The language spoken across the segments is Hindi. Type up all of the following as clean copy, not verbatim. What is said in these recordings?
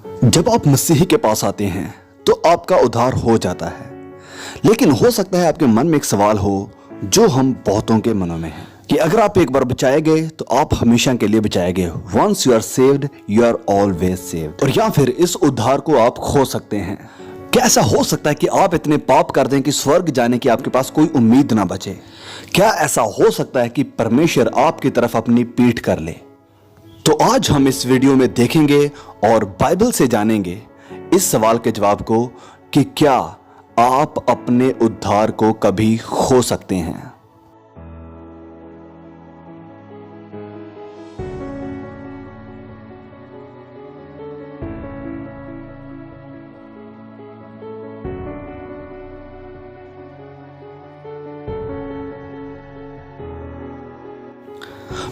जब आप मसीह के पास आते हैं तो आपका उद्धार हो जाता है, लेकिन हो सकता है आपके मन में एक सवाल हो जो हम बहुतों के मनों में है कि अगर आप एक बार बचाए गए तो आप हमेशा के लिए बचाए गए। Once you are saved you are always saved. और या फिर इस उद्धार को आप खो सकते हैं। क्या ऐसा हो सकता है कि आप इतने पाप कर दें कि स्वर्ग जाने की आपके पास कोई उम्मीद ना बचे? क्या ऐसा हो सकता है कि परमेश्वर आपकी तरफ अपनी पीठ कर ले? तो आज हम इस वीडियो में देखेंगे और बाइबल से जानेंगे इस सवाल के जवाब को कि क्या आप अपने उद्धार को कभी खो सकते हैं।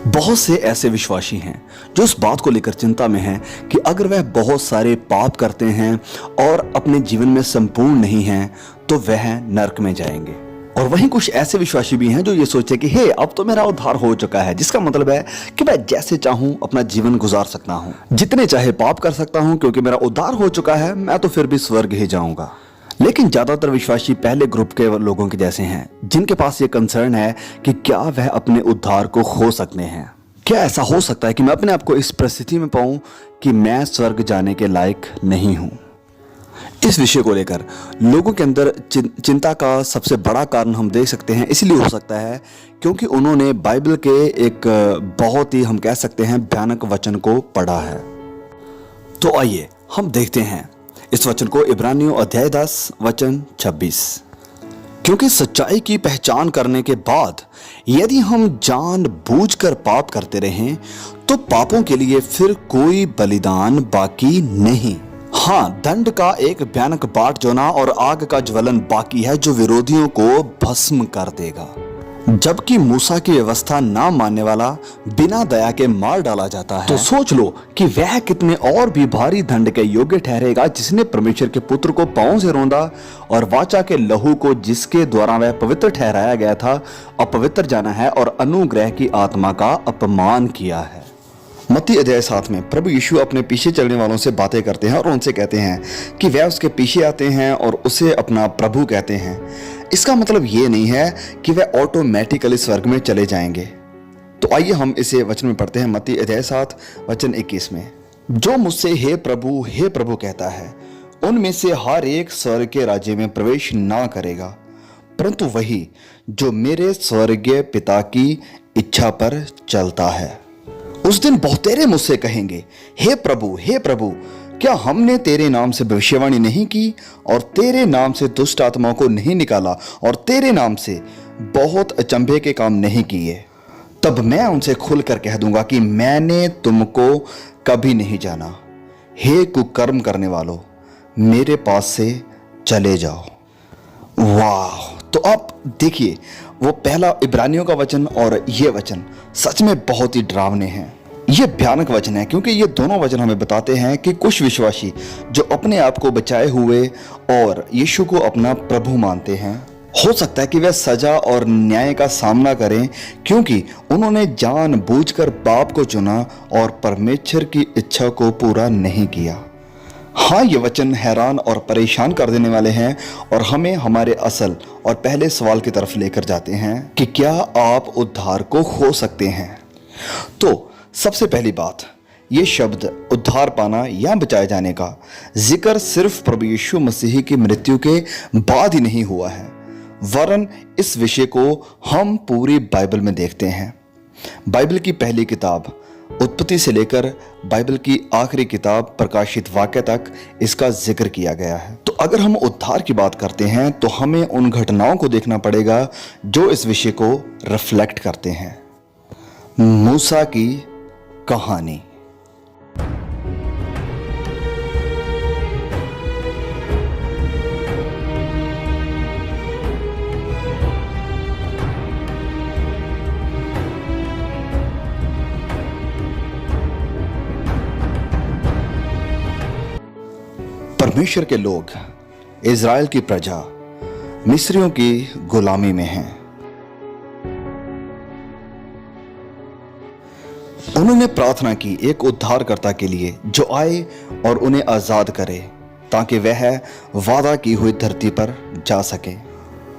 बहुत से ऐसे विश्वासी हैं जो इस बात को लेकर चिंता में हैं कि अगर वह बहुत सारे पाप करते हैं और अपने जीवन में संपूर्ण नहीं हैं तो वह नरक में जाएंगे। और वहीं कुछ ऐसे विश्वासी भी हैं जो ये सोचे कि हे, अब तो मेरा उद्धार हो चुका है, जिसका मतलब है कि मैं जैसे चाहूं अपना जीवन गुजार सकता हूं, जितने चाहे पाप कर सकता हूं, क्योंकि मेरा उद्धार हो चुका है, मैं तो फिर भी स्वर्ग ही जाऊंगा। लेकिन ज्यादातर विश्वासी पहले ग्रुप के लोगों के जैसे हैं जिनके पास ये कंसर्न है कि क्या वह अपने उद्धार को खो सकते हैं। क्या ऐसा हो सकता है कि मैं अपने आप को इस परिस्थिति में पाऊं कि मैं स्वर्ग जाने के लायक नहीं हूं? इस विषय को लेकर लोगों के अंदर चिंता का सबसे बड़ा कारण हम देख सकते हैं, इसलिए हो सकता है क्योंकि उन्होंने बाइबल के एक बहुत ही, हम कह सकते हैं, भयानक वचन को पढ़ा है। तो आइए हम देखते हैं इस वचन को, इब्रानियों अध्याय 10 वचन 26। क्योंकि सच्चाई की पहचान करने के बाद यदि हम जानबूझकर पाप करते रहें तो पापों के लिए फिर कोई बलिदान बाकी नहीं। हाँ, दंड का एक भयानक बाट जोना और आग का ज्वलन बाकी है जो विरोधियों को भस्म कर देगा। जबकि मूसा की व्यवस्था ना मानने वाला बिना दया के मार डाला जाता है, तो सोच लो कि वह कितने और भी भारी दंड के योग्य ठहरेगा जिसने परमेश्वर के पुत्र को पांव से रौंदा और वाचा के लहू को जिसके द्वारा वह पवित्र ठहराया गया था अपवित्र जाना है और अनुग्रह की आत्मा का अपमान किया है। मत्ती अध्याय 7 में प्रभु यीशु अपने पीछे चलने वालों से बातें करते हैं और उनसे कहते हैं कि वह उसके पीछे आते हैं और उसे अपना प्रभु कहते हैं। इसका मतलब ये नहीं है कि वह ऑटोमेटिकली स्वर्ग में चले जाएंगे। तो आइए हम इसे वचन में पढ़ते हैं। मत्ती अध्याय 7 वचन 21 में, जो मुझसे हे प्रभु कहता है उनमें से हर एक स्वर्ग के राज्य में प्रवेश ना करेगा, परंतु वही जो मेरे स्वर्गीय पिता की इच्छा पर चलता है। उस दिन बहुतेरे मुझसे कहेंगे, हे प्रभु, क्या हमने तेरे नाम से भविष्यवाणी नहीं की और तेरे नाम से दुष्ट आत्माओं को नहीं निकाला और तेरे नाम से बहुत अचंभे के काम नहीं किए? तब मैं उनसे खुलकर कह दूंगा कि मैंने तुमको कभी नहीं जाना। हे कुकर्म करने वालों, मेरे पास से चले जाओ। वाह! तो आप देखिए, वो पहला इब्रानियों का वचन और ये वचन सच में बहुत ही डरावने हैं। ये भयानक वचन है क्योंकि ये दोनों वचन हमें बताते हैं कि कुछ विश्वासी जो अपने आप को बचाए हुए और यीशु को अपना प्रभु मानते हैं, हो सकता है कि वह सजा और न्याय का सामना करें क्योंकि उन्होंने जानबूझकर पाप को चुना और परमेश्वर की इच्छा को पूरा नहीं किया। हाँ, ये वचन हैरान और परेशान कर देने वाले हैं और हमें हमारे असल और पहले सवाल की तरफ लेकर जाते हैं कि क्या आप उद्धार को खो सकते हैं? तो सबसे पहली बात, ये शब्द उद्धार पाना या बचाए जाने का जिक्र सिर्फ प्रभु यीशु मसीह की मृत्यु के बाद ही नहीं हुआ है, वरन इस विषय को हम पूरी बाइबल में देखते हैं। बाइबल की पहली किताब उत्पत्ति से लेकर बाइबल की आखिरी किताब प्रकाशित वाक्य तक इसका जिक्र किया गया है। तो अगर हम उद्धार की बात करते हैं तो हमें उन घटनाओं को देखना पड़ेगा जो इस विषय को रिफ्लेक्ट करते हैं। मूसा की कहानी। परमेश्वर के लोग, इज़राइल की प्रजा मिस्रियों की गुलामी में हैं। उन्होंने प्रार्थना की एक उद्धारकर्ता के लिए जो आए और उन्हें आजाद करे ताकि वह वादा की हुई धरती पर जा सके।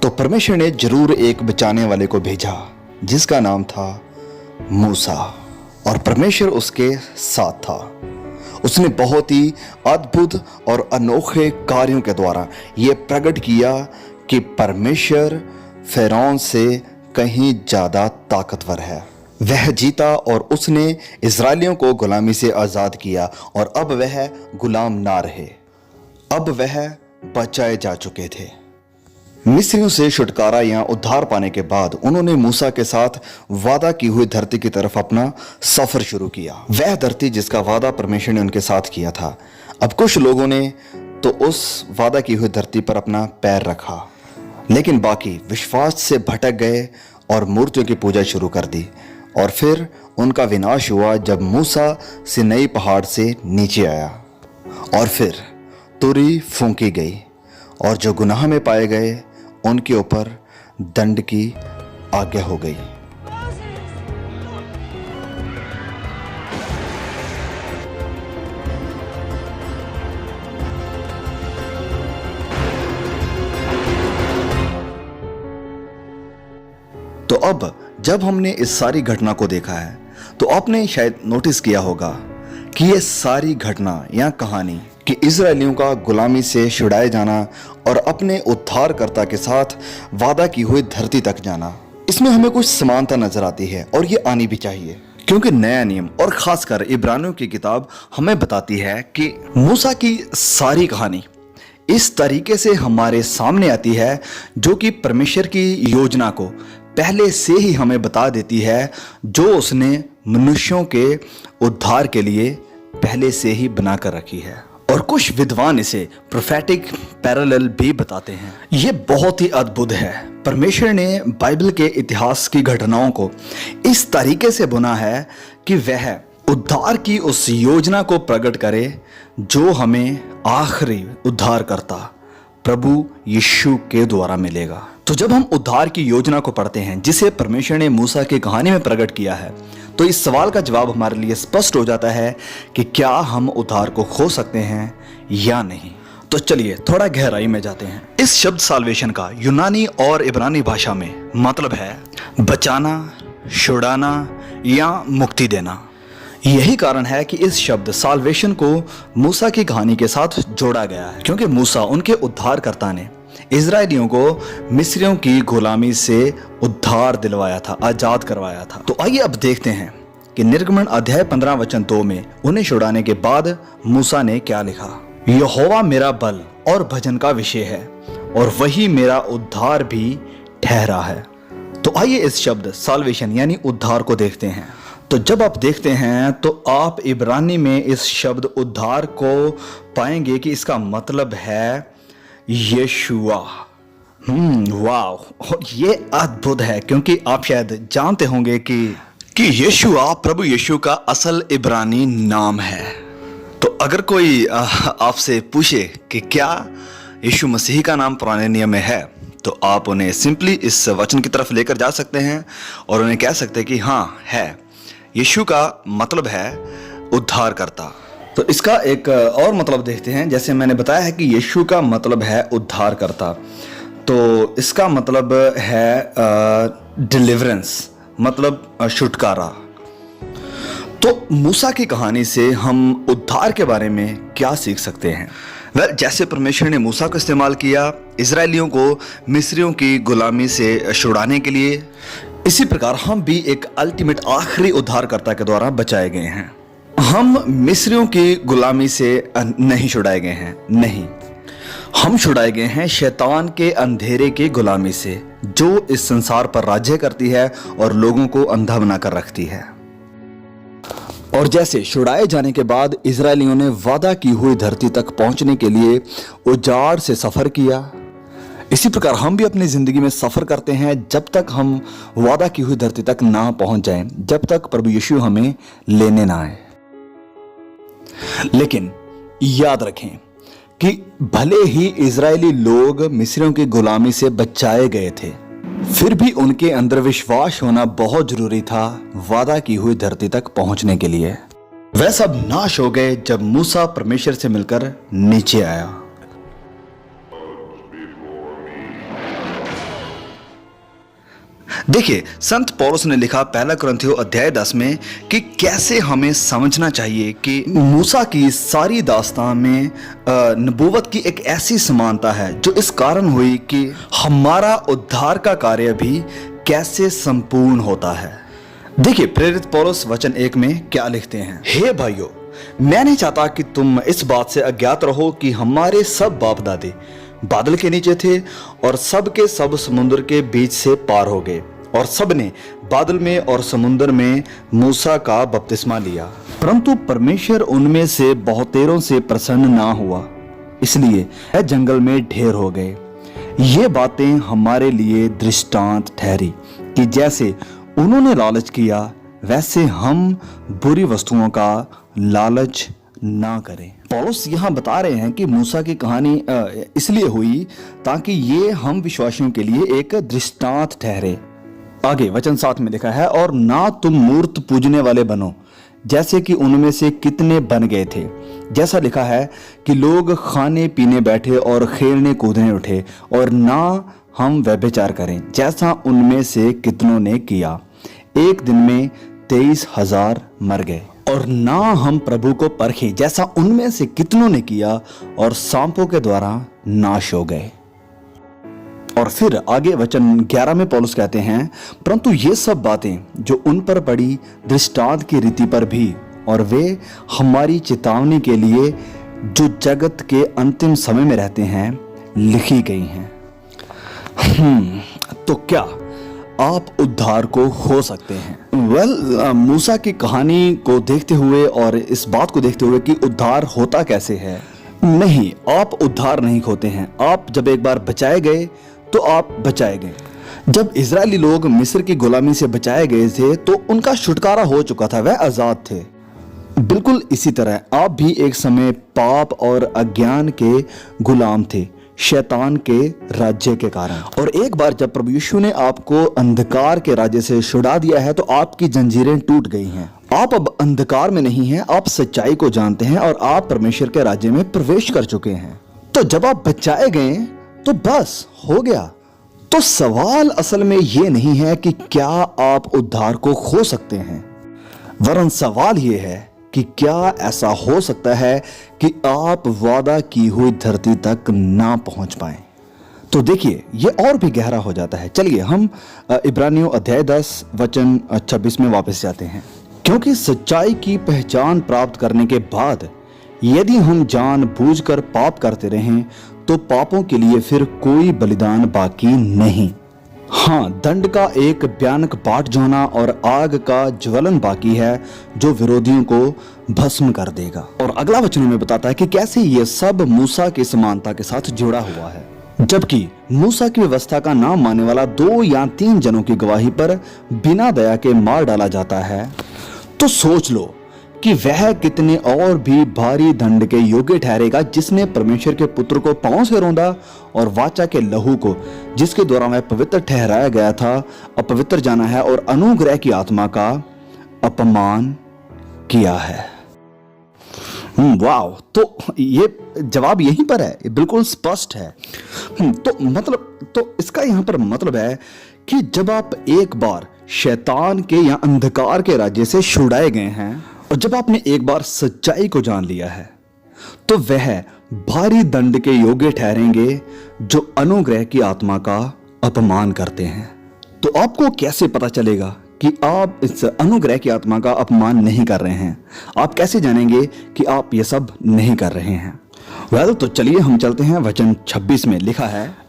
तो परमेश्वर ने जरूर एक बचाने वाले को भेजा जिसका नाम था मूसा, और परमेश्वर उसके साथ था। उसने बहुत ही अद्भुत और अनोखे कार्यों के द्वारा यह प्रकट किया कि परमेश्वर फिरौन से कहीं ज्यादा ताकतवर है। वह जीता और उसने इजरायलियों को गुलामी से आजाद किया, और अब वह गुलाम ना रहे, अब वह बचाए जा चुके थे। मिस्रियों से छुटकारा या उद्धार पाने के बाद उन्होंने मूसा के साथ वादा की हुई धरती की तरफ अपना सफर शुरू किया, वह धरती जिसका वादा परमेश्वर ने उनके साथ किया था। अब कुछ लोगों ने तो उस वादा की हुई धरती पर अपना पैर रखा, लेकिन बाकी विश्वास से भटक गए और मूर्तियों की पूजा शुरू कर दी। और फिर उनका विनाश हुआ जब मूसा सिनई पहाड़ से नीचे आया, और फिर तुरी फूंकी गई, और जो गुनाह में पाए गए उनके ऊपर दंड की आज्ञा हो गई। तो अब जब हमने इस सारी घटना को देखा है तो आपने शायद नोटिस किया होगा कि ये सारी घटना या कहानी कि इजरायलियों का गुलामी से छुड़ाए जाना और अपने उद्धारकर्ता के साथ वादा की हुई धरती तक जाना, इसमें हमें कुछ समानता नजर आती है, और ये आनी भी चाहिए, क्योंकि नया नियम और खासकर इब्रानियों की किताब हमें बताती है कि मूसा की सारी कहानी इस तरीके से हमारे सामने आती है जो कि परमेश्वर की योजना को पहले से ही हमें बता देती है, जो उसने मनुष्यों के उद्धार के लिए पहले से ही बनाकर रखी है। और कुछ विद्वान इसे प्रोफेटिक पैरेलल भी बताते हैं। यह बहुत ही अद्भुत है। परमेश्वर ने बाइबल के इतिहास की घटनाओं को इस तरीके से बुना है कि वह उद्धार की उस योजना को प्रकट करे जो हमें आखिरी उद्धारकर्ता प्रभु यीशु के द्वारा मिलेगा। तो जब हम उद्धार की योजना को पढ़ते हैं जिसे परमेश्वर ने मूसा की कहानी में प्रकट किया है, तो इस सवाल का जवाब हमारे लिए स्पष्ट हो जाता है कि क्या हम उद्धार को खो सकते हैं या नहीं। तो चलिए थोड़ा गहराई में जाते हैं। इस शब्द साल्वेशन का यूनानी और इब्रानी भाषा में मतलब है बचाना, छुड़ाना या मुक्ति देना। यही कारण है कि इस शब्द साल्वेशन को मूसा की कहानी के साथ जोड़ा गया है, क्योंकि मूसा उनके उद्धारकर्ता ने इजरायलियों को मिस्रियों की गुलामी से उद्धार दिलवाया था, आजाद करवाया था। तो आइए अब देखते हैं कि निर्गमन अध्याय 15 वचन 2 में उन्हें छुड़ाने के बाद मूसा ने क्या लिखा। यहोवा मेरा बल और भजन का विषय है, और वही मेरा उद्धार भी ठहरा है। तो आइए इस शब्द साल्वेशन यानी उद्धार को देखते हैं। तो जब आप देखते हैं तो आप इब्रानी में इस शब्द उद्धार को पाएंगे कि इसका मतलब है यशुआ। वाह, ये अद्भुत है, क्योंकि आप शायद जानते होंगे कि यशुआ प्रभु यीशु का असल इब्रानी नाम है। तो अगर कोई आपसे पूछे कि क्या यीशु मसीह का नाम पुराने नियम में है, तो आप उन्हें सिंपली इस वचन की तरफ लेकर जा सकते हैं और उन्हें कह सकते हैं कि हाँ है। यीशु का मतलब है उद्धारकर्ता। तो इसका एक और मतलब देखते हैं। जैसे मैंने बताया है कि यीशु का मतलब है उद्धारकर्ता, तो इसका मतलब है डिलीवरेंस, मतलब छुटकारा। तो मूसा की कहानी से हम उद्धार के बारे में क्या सीख सकते हैं? जैसे परमेश्वर ने मूसा को इस्तेमाल किया इजरायलियों को मिस्रियों की गुलामी से छुड़ाने के लिए, इसी प्रकार हम भी एक अल्टीमेट आखिरी उद्धारकर्ता के द्वारा बचाए गए हैं। हम मिस्रियों की गुलामी से नहीं छुड़ाए गए हैं, नहीं, हम छुड़ाए गए हैं शैतान के अंधेरे की गुलामी से, जो इस संसार पर राज्य करती है और लोगों को अंधा बनाकर रखती है। और जैसे छुड़ाए जाने के बाद इजरायलियों ने वादा की हुई धरती तक पहुंचने के लिए उजाड़ से सफर किया, इसी प्रकार हम भी अपनी जिंदगी में सफर करते हैं जब तक हम वादा की हुई धरती तक ना पहुंच जाएं, जब तक प्रभु यीशु हमें लेने ना आए। लेकिन याद रखें कि भले ही इजरायली लोग मिस्रियों की गुलामी से बचाए गए थे, फिर भी उनके अंदर विश्वास होना बहुत जरूरी था वादा की हुई धरती तक पहुंचने के लिए। वह सब नाश हो गए जब मूसा परमेश्वर से मिलकर नीचे आया। देखिए, संत पौलुस ने लिखा पहला कुरिन्थियों अध्याय 10 में कि कैसे हमें समझना चाहिए कि मूसा की सारी दास्तान में नबूवत की एक ऐसी समानता है जो इस कारण हुई कि हमारा उद्धार का कार्य भी कैसे संपूर्ण होता है। देखिए, प्रेरित पौलुस वचन 1 में क्या लिखते हैं। हे भाइयों, मैं नहीं चाहता कि तुम इस बात से अज्ञात रहो कि हमारे सब बाप दादे बादल के नीचे थे और सब के सब समुद्र के बीच से पार हो गए और सब ने बादल में और समुद्र में मूसा का बपतिस्मा लिया, परंतु परमेश्वर उनमें से बहुतेरों से प्रसन्न ना हुआ, इसलिए वह जंगल में ढेर हो गए। ये बातें हमारे लिए दृष्टांत ठहरी कि जैसे उन्होंने लालच किया वैसे हम बुरी वस्तुओं का लालच ना करें। पौलुस यहाँ बता रहे हैं कि मूसा की कहानी इसलिए हुई ताकि ये हम विश्वासियों के लिए एक दृष्टांत ठहरे। आगे वचन 7 में लिखा है, और ना तुम मूर्त पूजने वाले बनो जैसे कि उनमें से कितने बन गए थे, जैसा लिखा है कि लोग खाने पीने बैठे और खेलने कूदने उठे, और ना हम व्यभिचार करें जैसा उनमें से कितनों ने किया, एक दिन में 23,000 मर गए। और ना हम प्रभु को परखे जैसा उनमें से कितनों ने किया और सांपों के द्वारा नाश हो गए। और फिर आगे वचन 11 में पौलुस कहते हैं, परंतु ये सब बातें जो उन पर पड़ी दृष्टांत की रीति पर भी, और वे हमारी चेतावनी के लिए जो जगत के अंतिम समय में रहते हैं लिखी गई हैं। तो क्या आप उद्धार को हो सकते हैं? मूसा की कहानी को देखते हुए और इस बात को देखते हुए कि उद्धार होता कैसे है, नहीं, आप उद्धार नहीं खोते हैं। आप जब एक बार बचाए गए तो आप बचाए गए। जब इजरायली लोग मिस्र की गुलामी से बचाए गए थे तो उनका छुटकारा हो चुका था, वह आजाद थे। बिल्कुल इसी तरह आप भी एक समय पाप और अज्ञान के गुलाम थे, शैतान के राज्य के कारण। और एक बार जब प्रभु यीशु ने आपको अंधकार के राज्य से छुड़ा दिया है तो आपकी जंजीरें टूट गई हैं। आप अब अंधकार में नहीं हैं, आप सच्चाई को जानते हैं और आप परमेश्वर के राज्य में प्रवेश कर चुके हैं। तो जब आप बचाए गए तो बस हो गया। तो सवाल असल में यह नहीं है कि क्या आप उद्धार को खो सकते हैं, वरन सवाल यह है कि क्या ऐसा हो सकता है कि आप वादा की हुई धरती तक ना पहुंच पाएं। तो देखिए, ये और भी गहरा हो जाता है। चलिए हम इब्रानियों अध्याय 10 वचन 26 में वापस जाते हैं। क्योंकि सच्चाई की पहचान प्राप्त करने के बाद यदि हम जानबूझकर पाप करते रहें तो पापों के लिए फिर कोई बलिदान बाकी नहीं। हाँ, दंड का एक भयानक बाट जोना और आग का ज्वलन बाकी है जो विरोधियों को भस्म कर देगा। और अगला वचनों में बताता है कि कैसे ये सब मूसा की समानता के साथ जुड़ा हुआ है। जबकि मूसा की व्यवस्था का नाम मानने वाला 2 या 3 जनों की गवाही पर बिना दया के मार डाला जाता है, तो सोच लो कि वह कितने और भी भारी दंड के योग्य ठहरेगा जिसने परमेश्वर के पुत्र को पांव से रौंदा और वाचा के लहू को जिसके द्वारा वह पवित्र ठहराया गया था अपवित्र जाना है और अनुग्रह की आत्मा का अपमान किया है। वाह, तो ये जवाब यहीं पर है, ये बिल्कुल स्पष्ट है। तो इसका यहां पर मतलब है कि जब आप एक बार शैतान के या अंधकार के राज्य से छुड़ाए गए हैं और जब आपने एक बार सच्चाई को जान लिया है तो वह भारी दंड के योग्य ठहरेंगे जो अनुग्रह की आत्मा का अपमान करते हैं। तो आपको कैसे पता चलेगा कि आप इस अनुग्रह की आत्मा का अपमान नहीं कर रहे हैं? आप कैसे जानेंगे कि आप ये सब नहीं कर रहे हैं? तो चलिए हम चलते हैं वचन 26 में।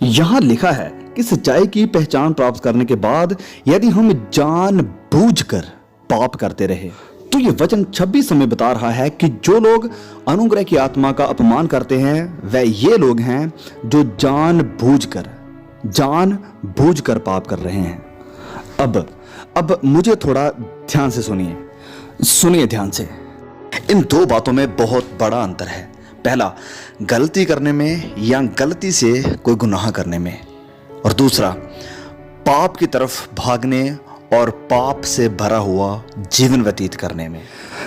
यहां लिखा है कि सच्चाई की पहचान प्राप्त करने के बाद यदि हम जानबूझकर पाप करते रहे, तो ये वचन 26 हमें बता रहा है कि जो लोग अनुग्रह की आत्मा का अपमान करते हैं वह ये लोग हैं जो जानबूझकर पाप कर रहे हैं। अब मुझे थोड़ा ध्यान से सुनिए ध्यान से। इन 2 बातों में बहुत बड़ा अंतर है। पहला, गलती करने में या गलती से कोई गुनाह करने में, और दूसरा पाप की तरफ भागने और पाप से भरा हुआ जीवन व्यतीत करने में।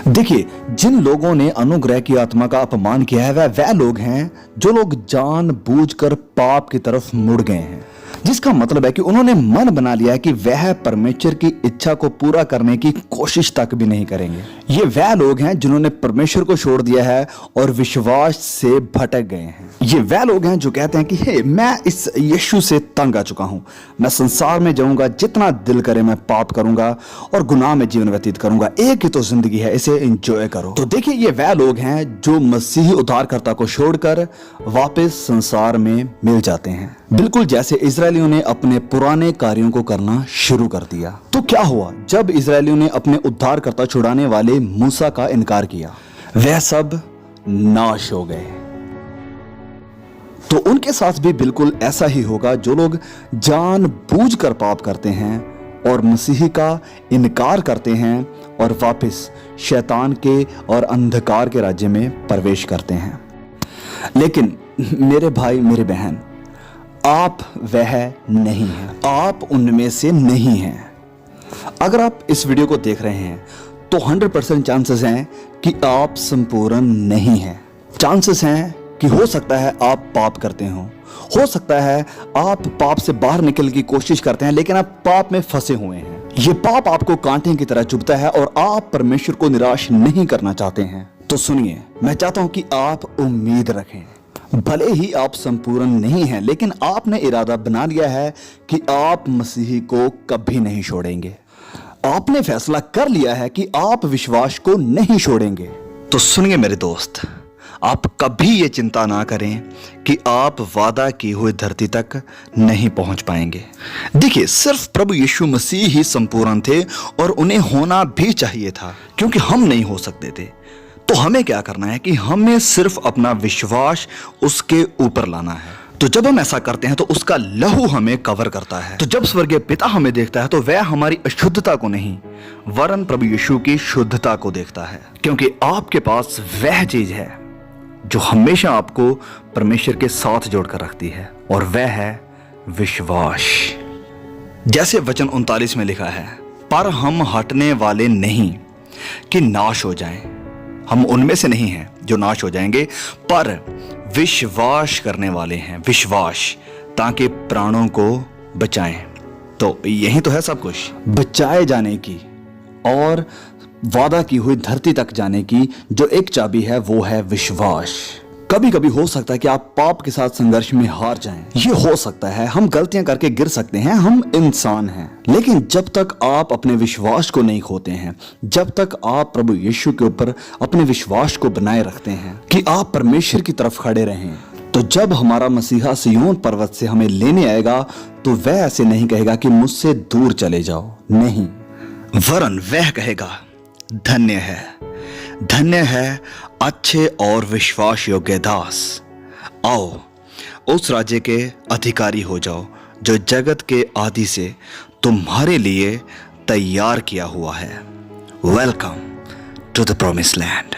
देखिए, जिन लोगों ने अनुग्रह की आत्मा का अपमान किया है वह लोग हैं जो लोग जानबूझकर पाप की तरफ मुड़ गए हैं, जिसका मतलब है कि उन्होंने मन बना लिया है कि वह परमेश्वर की इच्छा को पूरा करने की कोशिश तक भी नहीं करेंगे। ये वह लोग हैं जिन्होंने परमेश्वर को छोड़ दिया है और विश्वास से भटक गए हैं। ये वह लोग हैं जो कहते हैं कि हे, मैं इस यीशु से तंग आ चुका हूं, मैं संसार में जाऊंगा, जितना दिल करे मैं पाप करूंगा और गुनाह में जीवन व्यतीत करूंगा, एक ही तो जिंदगी है, इसे एंजॉय करो। तो देखिए, ये वह लोग हैं जो मसीही उद्धारकर्ता को छोड़कर वापस संसार में मिल जाते हैं, बिल्कुल जैसे इजरायलियों ने अपने पुराने कार्यों को करना शुरू कर दिया। तो क्या हुआ जब इजरायलियों ने अपने उद्धारकर्ता छुड़ाने वाले मूसा का इनकार किया? वह सब नाश हो गए। तो उनके साथ भी बिल्कुल ऐसा ही होगा। जो लोग जानबूझकर पाप करते हैं और मसीह का इनकार करते हैं और वापस शैतान के और अंधकार के राज्य में प्रवेश करते हैं। लेकिन मेरे भाई, मेरी बहन, आप वह नहीं हैं, आप उनमें से नहीं हैं। अगर आप इस वीडियो को देख रहे हैं तो 100% चांसेस हैं कि आप संपूर्ण नहीं हैं। चांसेस हैं कि हो सकता है आप पाप करते हो सकता है आप पाप से बाहर निकलने की कोशिश करते हैं, लेकिन आप पाप में फंसे हुए हैं। ये पाप आपको कांटे की तरह चुभता है और आप परमेश्वर को निराश नहीं करना चाहते हैं। तो सुनिए, मैं चाहता हूं कि आप उम्मीद रखें। भले ही आप संपूर्ण नहीं हैं, लेकिन आपने इरादा बना लिया है कि आप मसीह को कभी नहीं छोड़ेंगे। आपने फैसला कर लिया है कि आप विश्वास को नहीं छोड़ेंगे। तो सुनिए मेरे दोस्त, आप कभी ये चिंता ना करें कि आप वादा की हुई धरती तक नहीं पहुंच पाएंगे। देखिए, सिर्फ प्रभु यीशु मसीह ही संपूर्ण थे और उन्हें होना भी चाहिए था, क्योंकि हम नहीं हो सकते थे। तो हमें क्या करना है कि हमें सिर्फ अपना विश्वास उसके ऊपर लाना है। तो जब हम ऐसा करते हैं तो उसका लहू हमें कवर करता है। तो जब स्वर्गीय पिता हमें देखता है तो वह हमारी अशुद्धता को नहीं वरन प्रभु यीशु की शुद्धता को देखता है, क्योंकि आपके पास वह चीज है जो हमेशा आपको परमेश्वर के साथ जोड़कर रखती है, और वह है विश्वास। जैसे वचन 39 में लिखा है, पर हम हटने वाले नहीं कि नाश हो जाएं। हम उनमें से नहीं हैं जो नाश हो जाएंगे, पर विश्वास करने वाले हैं, विश्वास, ताकि प्राणों को बचाएं। तो यही तो है सब कुछ, बचाए जाने की और वादा की हुई धरती तक जाने की जो एक चाबी है वो है विश्वास। कभी कभी हो सकता है कि आप पाप के साथ संघर्ष में हार जाएं। ये हो सकता है, हम गलतियां करके गिर सकते हैं, हम इंसान हैं। लेकिन जब तक आप अपने विश्वास को नहीं खोते हैं, जब तक आप प्रभु यीशु के ऊपर अपने विश्वास को बनाए रखते हैं कि आप परमेश्वर की तरफ खड़े रहें, तो जब हमारा मसीहा सिय्योन पर्वत से हमें लेने आएगा तो वह ऐसे नहीं कहेगा कि मुझसे दूर चले जाओ, नहीं, वरन वह कहेगा, धन्य है अच्छे और विश्वास योग्य दास, आओ उस राज्य के अधिकारी हो जाओ जो जगत के आदि से तुम्हारे लिए तैयार किया हुआ है। Welcome to the promised land.